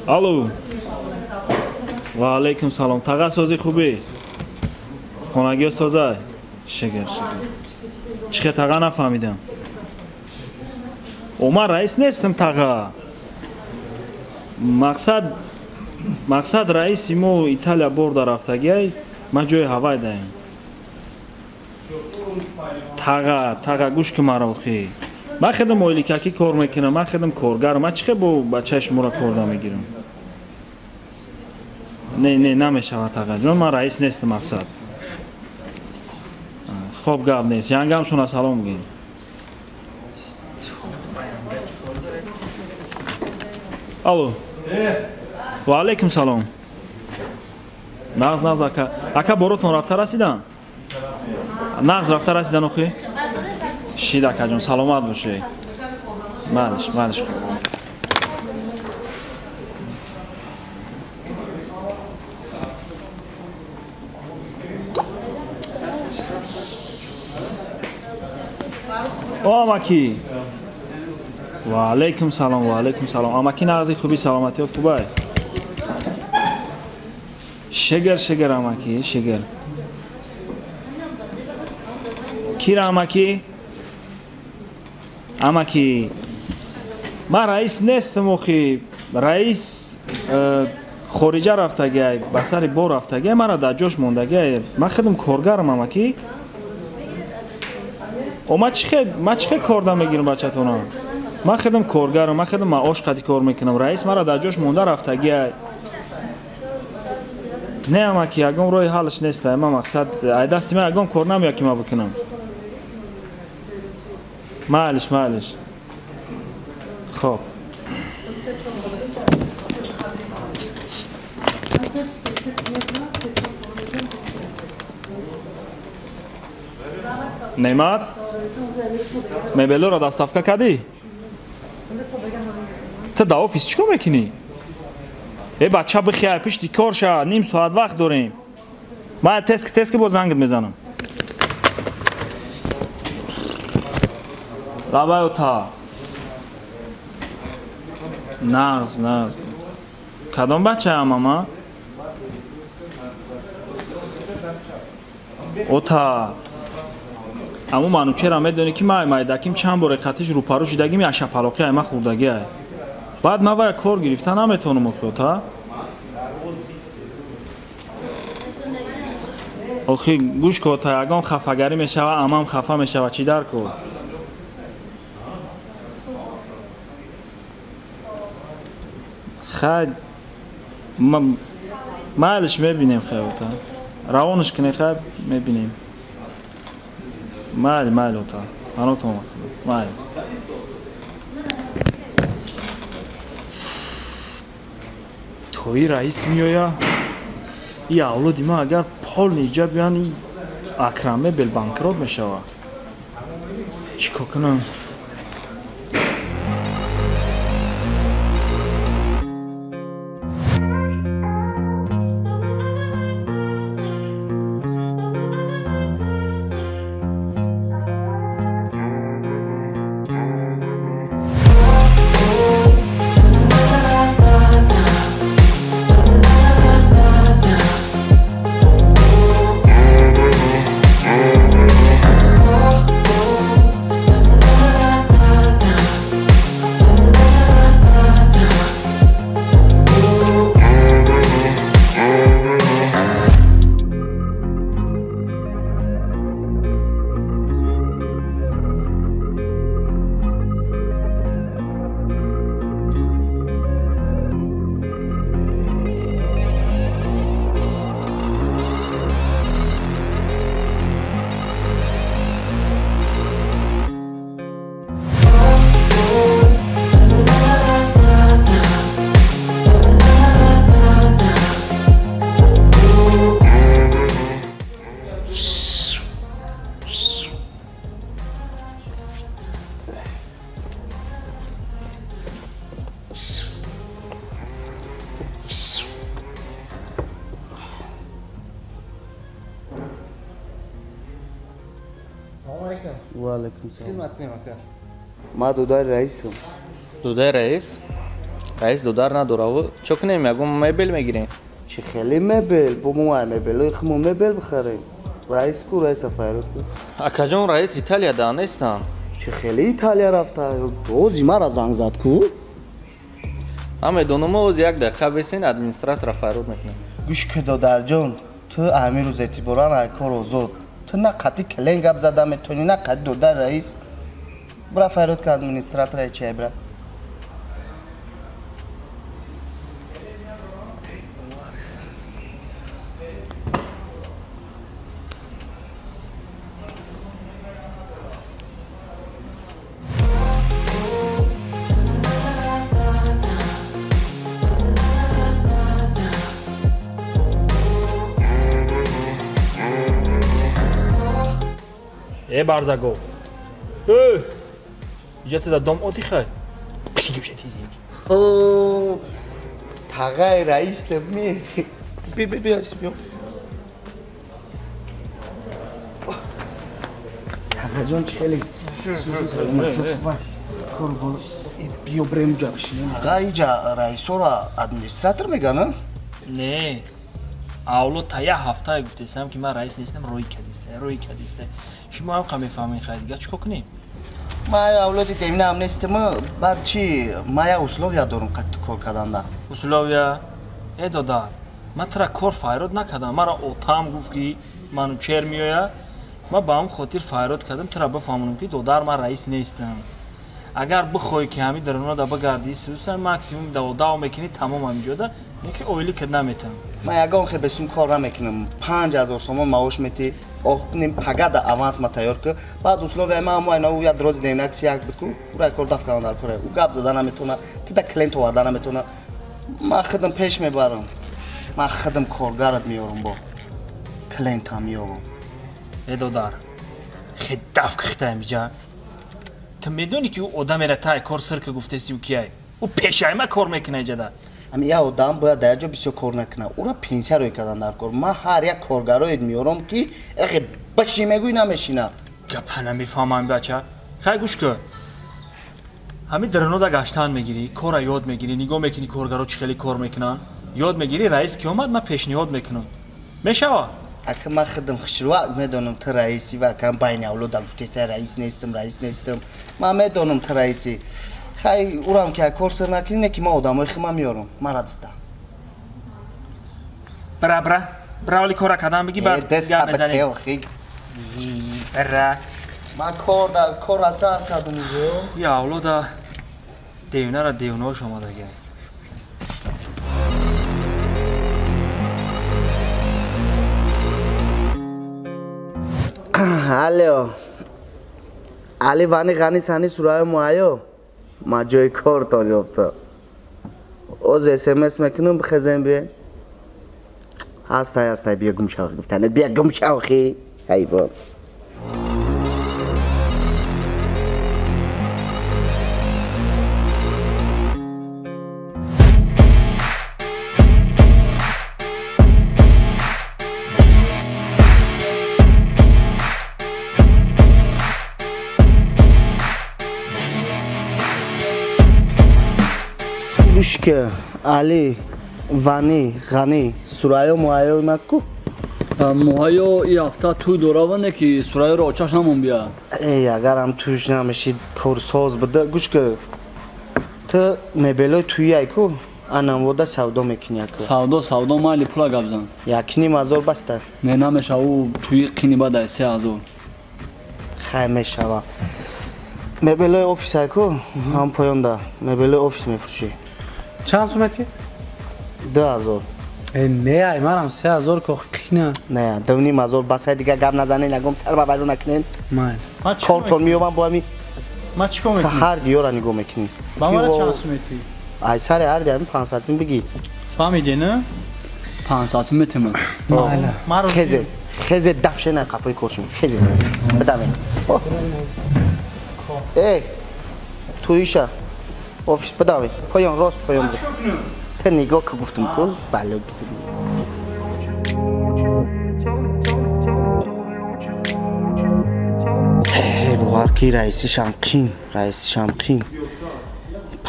الو و علیکم سلام. تاغا سازی خوبی؟ خونگی سازای؟ شگر. چیه تاغا نفهمیدم. اوما رئیس نیستم تاغا. مقصد رئیسی مو ایتالیا برده رفتگی ما جای هوای دایم. تاغا گوش که مرا بخی. من خودم اولیکاکی کار میکنم. من خودم کارگرم. من چیه با بچهش مورا کاردا میگیرم. نه نمیشه تاغا جون. من رئیس نیستم مقصد. خوب گپ نیست. یانگام شونا سلام میگیم. الو و علیکم سلام. ناز اکا براتون رفته رسیدن؟ ناز رفته رسیدن اخی؟ شید اکا جون سلامت باشی. مالش او اماکی و علیکم سلام اماکی نازی خوبی سلامتیات خوبه؟ شگر اماکی شگر کیر اماکی ما رئیس نیستم اخی. رئیس خارجه رفتگی بسر بار رفتگی مرا در جاش موندگی. من خودم کارگرم اماکی. او ما چه کار دارم میگیرم بچه‌تونا؟ من خودم کارگرم. من خودم معاش قدی کار میکنم. رئیس مرا در جاش مونده رفتگی. نه اماکی اگم روی حالش نیست. من مقصد دستی من اگم کار نمیاد که ما بکنم. معلش خب نعمت مبلو را دستافکا کردی؟ تو در آفیس چیکار میکنی؟ ای بچه بخیر پیش کار شد. نیم ساعت وقت داریم. من تسک با زنگت میزنم. رابعه تا ناز کدام بچه هم اما؟ اوتا اما منو چرا میدونی که ما دکیم چند بار خطیش رو پارو شدگیم یا شپلاقی اما خوردگی. بعد ما باید کار گرفتن نمیتونم اخوتا. اخی گوش که تا یکم خفگری میشه و امام خفه میشه و چی در کن. خیلی مالش میبینیم خیلی تا روانش کنه خیلی میبینیم. مال اوتا آنو تو مال توی رئیس میایا یا اولادی ما اگر پول نیجا بیان اکرامه بل بانکرات میشه و چیکار کنم؟ وعلیکم سلام. ما دودای رئیسم. دودای رئیس؟ раис додар надора чё кунем ягон мебел мегирем چی خیلی مبل بومو مبل خمو مبل بخریم رئیس کو رئیس فایروت کو акаҷон раис италия данестан چی خیلی ایتالیا رفته دوزی مرا زنگ زد کو намедонам оз як дақиқа бесин администратора файрод мекунем گوش که دادر جان تو امیر روز اعتباران ایکار آزاد تو نه قطعی کلنگ گپ زده میتونی نه قطعی دادر رئیس برا فایروت که ادمینستراتور چه برا барзаго иҷа тада дом оти хай пишигушатизи او تغییر رئیس می بیا تغییر جان خیلی بیا بریم جا بشینیم تغییر اینجا رئیس را ادمینستراتور میگن не авло та як ҳафтае гуфтесам ки ман раис нестам рӯй кадистай шумо ҳам қа мефаҳмед хай дигар чӣ кор кунем ما اولادی دیمینه هم نیستم بعد چی ما یا условия دارم کار کردن условия е додар ман тра кор файрод накардам мара отам гуфт ки ману чер меоя ман ба ҳам хотир файрод кардам тра бифаҳмонам ки додар ман раис нестам агар бихоҳӣ ки ҳами даронода бигардӣ сусан максимум дав мекунӣ тамом ҳамиҷода неки оилӣ кад наметам ما یگان خیلی بسیم کار نمیکنم 5000 سومان معاش میتی آخونیم پگه دا اوانس ما تیار که بعد условия ما هم اینا یا دروز دینک سیاق بد کو برای کار دفع کردن در کاره او گپ زدن نمیتونه تیدا کلینت آوردن نمیتونه ما خودم پیش میبرم ما خودم کارگرت میارم با کلینت هم میارم ای دودار خیلی دفع کردم بیجا تو میدونی که او آدم را تای کار سر که گفته سی او کیه او پیشای ما کار میکنه جدا اما یا آدم باید در جا بسیار کار نکنه او را پنسیا روی کردن در کار ما هر یک کارگرایت میارم که اخی بشی میگوی نمیشینه گپ نمیفهمم بچه خیلی گوش که همین درنودا گشتن میگیری کار یاد میگیری نگاه میکنی کارگرا چه خیلی کار میکنن یاد میگیری رئیس کی اومد من پیشنهاد میکنم میشوا اگه من خودم خشروق میدونم تو رئیسی و کم بین اولادم گفته رئیس نیستم من میدونم تو رئیسی خیلی اورم که کار سر نکنی نه که ما آدمای خیلی میارم مرا دستم برا ولی کار کردن بگی بعد دست بده خیلی برا ما کار اثر کردم یا اولادا دیونه را دیونه شما دیگه علی وانی غنی سانی سورای موایو ما جای کار تاری افتا اوز SMS میکنم بخزم بیه هستای بیا گم شاوخی گفتنه بیا گم شاوخی هی با که علی وانی غنی سورایو موهایو مکو موهایو ای هفته توی دوراونه که سورایو رو آچاش نمون بیا ای اگر هم توش نمیشید کورساز بده گوش که تو مبلای توی ایکو انم وده سودا میکنی اکو سودا مالی پولا گبزن یکی نیم هزار بسته نه نمیشه او توی قینی بده 3000 خیلی میشه مبلای آفیس ایکو هم پایان ده مبلای آفیس میفروشی چند سومتی؟ 2000 نه ای منم 3000 که قینه نه 2500 بس دیگه گپ نزنین نگم سر بابا نکنین من کارتون میوام با همین ما چیکار میکنی هر دیورا نگاه میکنی با ما چند سومتی ای سر هر دی همین 500 سیم بگی فهمیدی نه 500 سیم میتونم ما خیزه دفشه نه قفای کورشون خیزه بدم ای تویشا آفیس بداوی پایان راست پایان بود تا نگاه که گفتم کن بله گفتم بغار کی رئیسی شمقین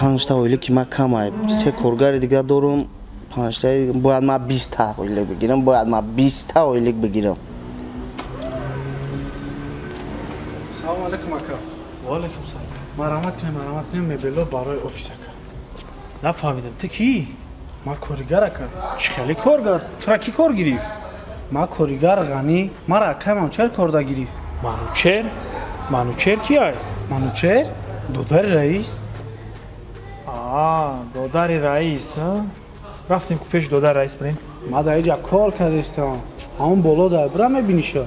5 تا اویلی که من کمه 3 کارگر دیگه دارم 5 تا باید من 20 تا اویلی بگیرم باید من 20 تا اویلی بگیرم سلام علیکم اکا و علیکم سلام. مرحمت کنیم مبلو برای آفیس اکا نفهمیدم تو کی؟ ما کارگر اکا چه خیلی کارگر؟ تو را کی کار گرفت؟ ما کارگر غنی مرا اکا منوچر کاردا گرفت منوچر؟ منوچر کیه؟ منوچر دودار رئیس دودار رئیس ها؟ رفتیم که پیش دودار رئیس بریم؟ ما در اینجا کار کردستم همون بالا در برا میبینی شو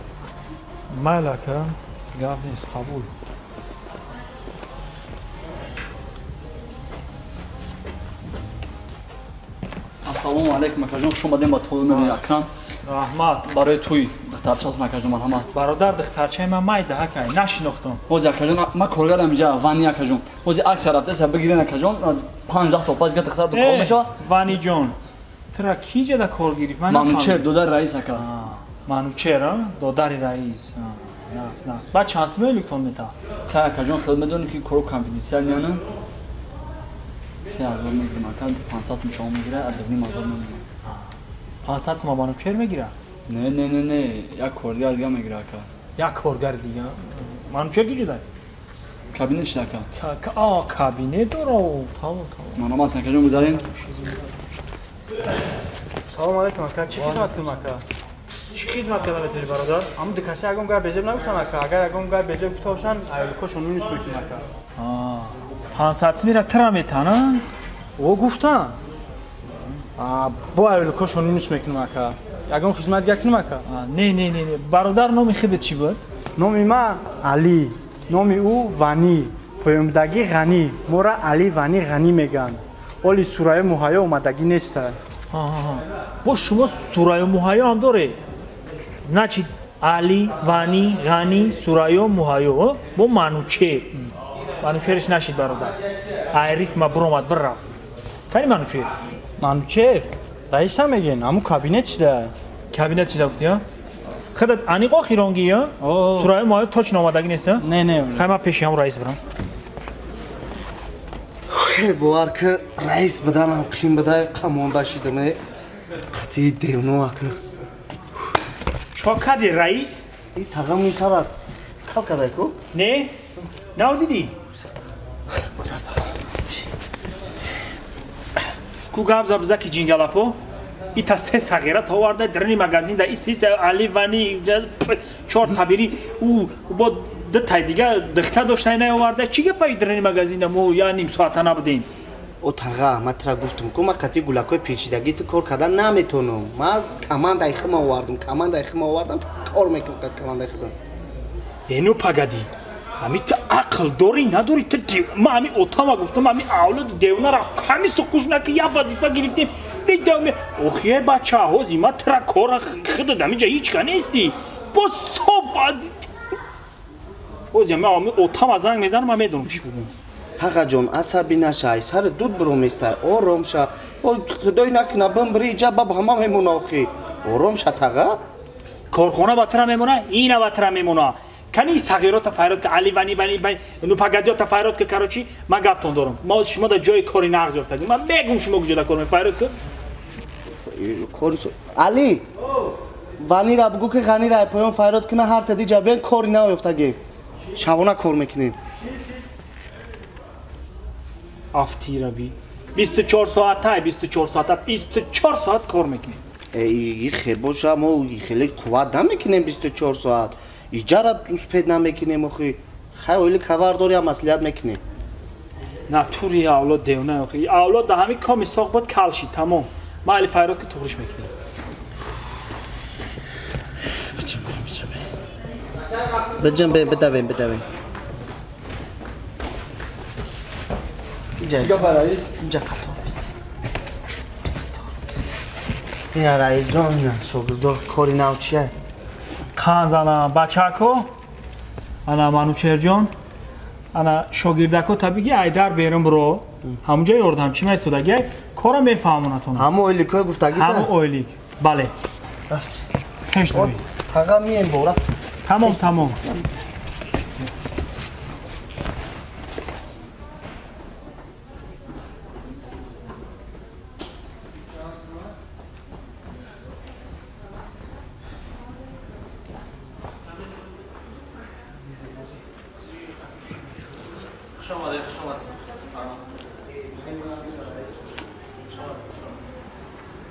مالکه گپ نیست قبول. السلام علیکم اکا جان شما دیم با تو میبینی اکرم رحمت برای توی دخترچه‌تون اکا جان مرحمت برادر دخترچه من مایده هکی نشناختم. حوزی اکا جان ما کارگرم اینجا وانی اکا جان حوزی عکس رفته سر بگیرین اکا جان 15 سال پس دختر دو کار میشه وانی جان ترا کی جدا کار گرفت؟ من منوچر دودار رئیس اکا منوچر ها؟ دودار رئیس نقص بعد چانس میلیکتون میتا خیلی اکا جان خود میدونی که کارو کانفیدنسیال میانه 3000 میگیرم اکا 500 شما میگیره اردوینی مازاد میگیره 500 ما منوچر میگیره؟ نه یک کارگر دیگه میگیره اکا یک کارگر دیگه منوچر کی جدا؟ کابینه چی اکا کابینه داره تا مرحمت اکا جان بذارین سلام علیکم اکا چی خدمت کنم اکا چی خدمت کنم میتونی برادر؟ اما دکاسی اگم گار بجب نگفتن اکا اگر اگم گار بجب کتابشان ایلکوشون نونیس میکنم اکا 500 میره ترا میتونن؟ او گفتن با ایلکوشون نونیس میکنم اکا اگم خدمت گکنم اکا نه برادر نام خودت چی بود؟ نامی من علی نامی او وانی پیامدگی غنی مورا علی وانی غنی میگن ولی سورای مهیا اومدگی نیست با شما سورای مهیا هم داره значит علی وانی غنی سورای مهیا با منوچرش نشید برادر عریف ما برامد بررفت کنی منوچر منوچر رئیس هم میگن اما کابینت چیده کابینت چیده بودی ها؟ خودت انیقا خیرانگی ها؟ سورای مهیا تاچ نامدگی نیست ها؟ نه خیلی من پیشی هم رئیس برم باور که رئیس بدنم قیم بده قمانده شیدمه قطعی دیونو اکا چاکدی رئیس؟ این تقام این سرات کل کده کو؟ نه؟ نو دیدی؟ بگذار کو گاب زبزکی جینگلاپو؟ ای تا 3 صغیرت آورده درنی مغازین ده ای 3 علی وانی 4 تبیری او با 2 تای دیگه دختر داشته نیاورده چی گپای درنی مغازین ده مو یا نیم ساعت نبودیم او تقا من ترا گفتم که من قطعی گلکای پیچیدگی تو کار کردن نمیتونم من کماند ایخم آوردم کار میکنم کماند ایخم اینو پگدی امی تو عقل داری نداری تو ما امی اتاما گفتم امی اولاد دیونه را کمی سکوش نکه یا وظیفه گرفتیم بیدم اوخیه بچه ها زیما ترا کار خود دمیجا هیچ که نیستی با صافت او زیما امی اتاما زنگ میزنم من میدونم چی بودم تقا جان عصبی نشای سر دود برومیسته آرام شا خدای نکنه بمبری جا باب همه میمونه آخی آرام شا تقا کارخونه باترا میمونه اینه باترا میمونه کنی صغیرات تفایرات که علی وانی نو پگدیا تفایرات که کراچی من گفتم دارم ما شما در جای کاری نقض افتادیم من میگم شما کجا کار میفایرات که علی وانی را بگو که غنی را پایان فایرات کنه هر سدی جبین کاری نیفتگی شبانه کار میکنیم افتیرا بی 24 ساعت کار میکنیم ای خیر باشه ما خیلی قوت نمیکنیم 24 ساعت ایجارت دوست پید نمیکنیم اخی خیلی کار داری هم مسئولیت میکنیم نه توری اولاد دیونه اخی اولاد ده همین کامی ساق باید کل شید تمام ما علی فایرات که توریش میکنیم بدویم اینجا قطار بیست این رئیس جان نه شاگردا کاری نو چیه خانزانا بچه‌کو انا منوچر جان انا شاگردکو تبیگی ایدر بیرم برو همونجا یاردم چی میسودگی کارم میفهمونتون همه اویلیکای گفتگی همه اویلیک بله رفت پیش دوی حقا میم بورا تمام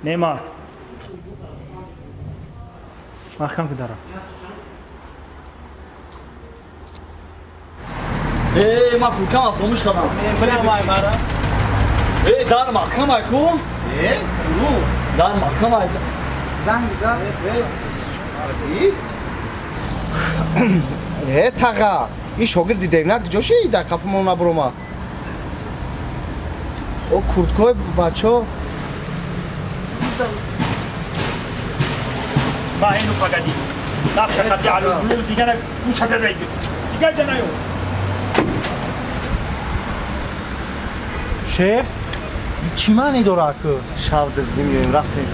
نعمت محکم که دارم من پولکم فراموش کردم در محکمه کن در محکمه زنگ بزن تاقا این شاگردی دیونت کجاشه در کافه ما نبروما او کردکای بچه ها ما اینو فقدی نفش خطی علو بلو دیگه گوشت زیدی دیگه جا نیو شیف چی معنی داره که شب دزدیم میویم رفتیم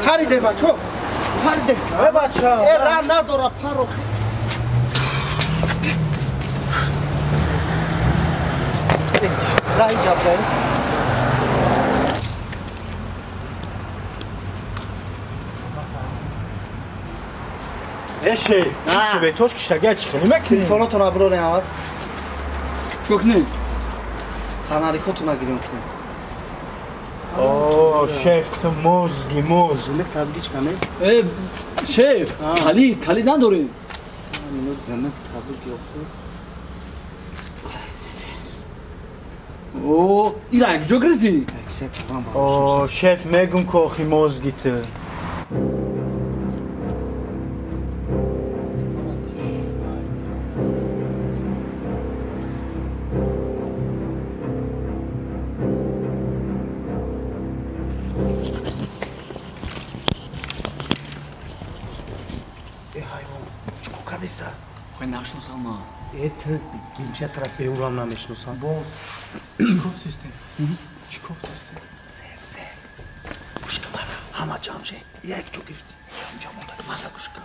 پریده بچه پریده بچه رم نداره پرو راهی جاب داری شیف به توش کشتگه چی خیلی مکنی تلفناتون ابرو نیامد çok ne? فناریکاتون نگیریم کنیم اوه شیف تو موزگی موز زنده تبلیغ کنیز Şef, Kali'den doğru. minut زنده تبلیغ یافته Oo, İran çok kritik. اکسه تمام اوه شیف میگم که اخی موزگی تو خواهی نشنو سلما. ایت گیمشه طرف بیورم نمیشنوسم باز چی گفت استه؟ چی گفت استه؟ سیف گوش کن مرا همه جمع شد یک جو گفتی اینجا مونده مرا گوش کن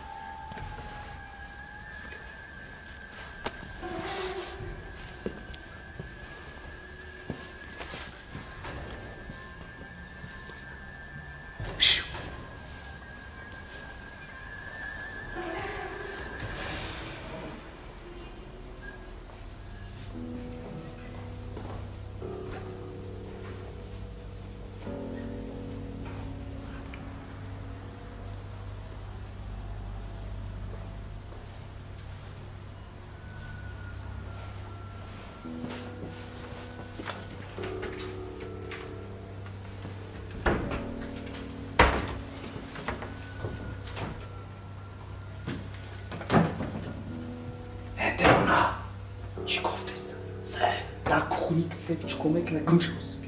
چی گفت است؟ سیف در خونیک سیف چی کمک نکنش است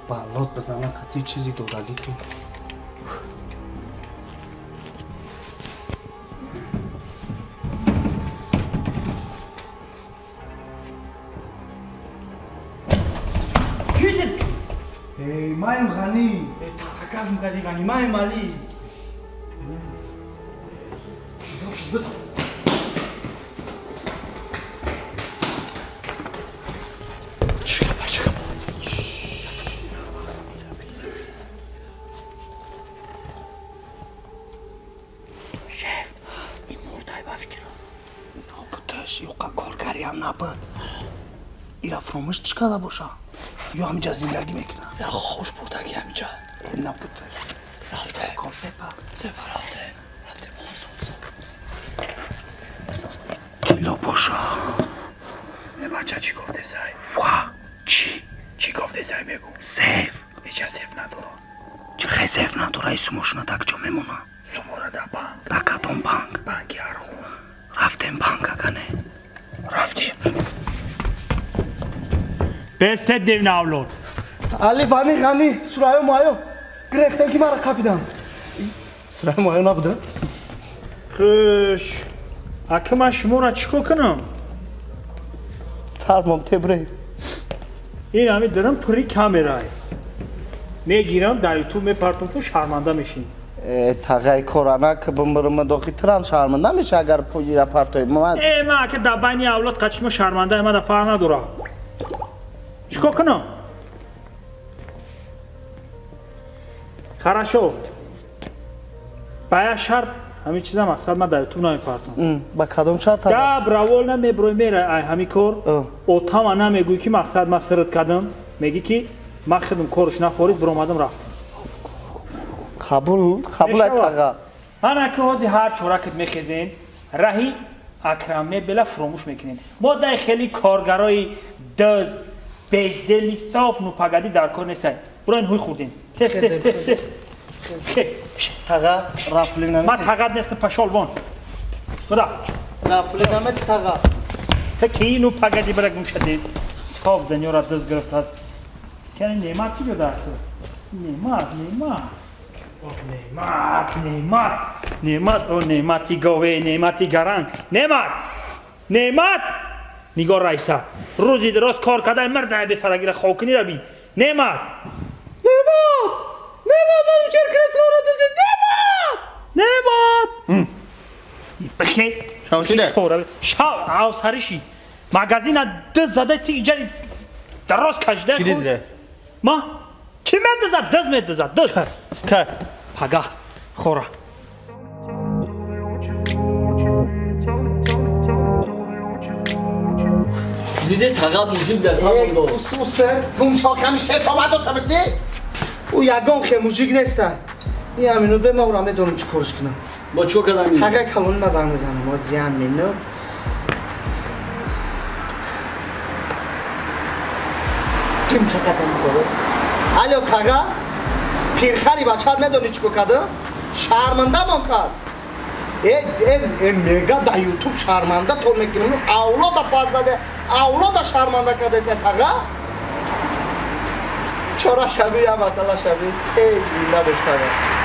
بالات بزنم قطعی چیزی دادگی تو مایم غنی تفکر میکردی غنی من مالی شیف این مرده با فکرم تو کتش یوقع کارگری هم نبود ایرا فراموش چکده باشه یا همینجا زندگی میکنه Ya hoş buradaki amca. نبودش Rafte. کام سیفه Sefer rafte. Rafte olsun. تیلا باشه بچه چی گفته سای؟ وا چی؟ چی گفته سای بگو؟ سیف هیچ سیف ندارم چه خیلی سیف نداره اسمشونه تک جا میمونه سموره در بانک در کدام بانک بانکی ارخون رفتیم بانک کنه رفتیم بسته دیو ناولود علی وانی غنی سرایو مایو گرفتم که مرا کپیدم سرایو مایو نبوده؟ خوش اکه من شما را چیکو کنم؟ سرمام تبره این همه دارم پری کامرای میگیرم در یوتیوب میپرتم تو شرمنده میشین. تغییر کرونا که بمرم داخل ترام شرمنده میشه اگر پولی را پرتای ما. ما که در بین اولاد قچما شرمنده ما فرق نداره. چیکار کنم؟ хорошо. باید شرط همین چیزا مقصد من در یوتیوب نمیپرتم. با کدوم شرط؟ براول نمیبروی میره همین کار. اوتام نمیگویی که مقصد من سرت کردم. میگی که من خودم کارش نفورید برآمدم رفتم. قبول تاغا. من اگه هازی هر چورکت میخزین راهی اکرم بلا فراموش میکنین. ما در خیلی کارگرای دز بجدل نیست صاف نوپگدی در کار نیستن. برای هوی خوردین. تست. تاغا رافلی نمی. ما تاغت نیست پشالوان. بدا. رافلی نمی تاغا. تا کی نوپگدی برای گم شدید. صاف دنیا را دست گرفت هست. کنین نعمت چی جدا کرد؟ نعمت او نعمتی گاوه نعمتی گرنگ نعمت نگاه رئیسا روزی دراز کار کرده مرد به فرگیر خوکنی رو بین نعمت منو چر کرسلا رو دزید نعمت بخی شاو آوسرشی مگزین دز زده تی ایجاری دراز کشده خود ما کی مد زد دز که پگاه خورا دیده تقد موجود دست هم داد خصوصه گمشا کمی شفا مدو سمجی او یگان خیلی موجود نیستن این همینو به ما رو میدونم چی کارش کنم با چو کدم این؟ حقا کلونی مزن میزنم ما زیان مینود کم چه کتم میکنه الو تاغا پیرخری بچه میدونی چی کرده؟ شرمنده من کرد میگه در یوتیوب شرمنده تو میکنم اولاد پاس زده اولاد شرمنده کرده است تاغا چرا شبیه هم مثلا شبیه زنده بشتره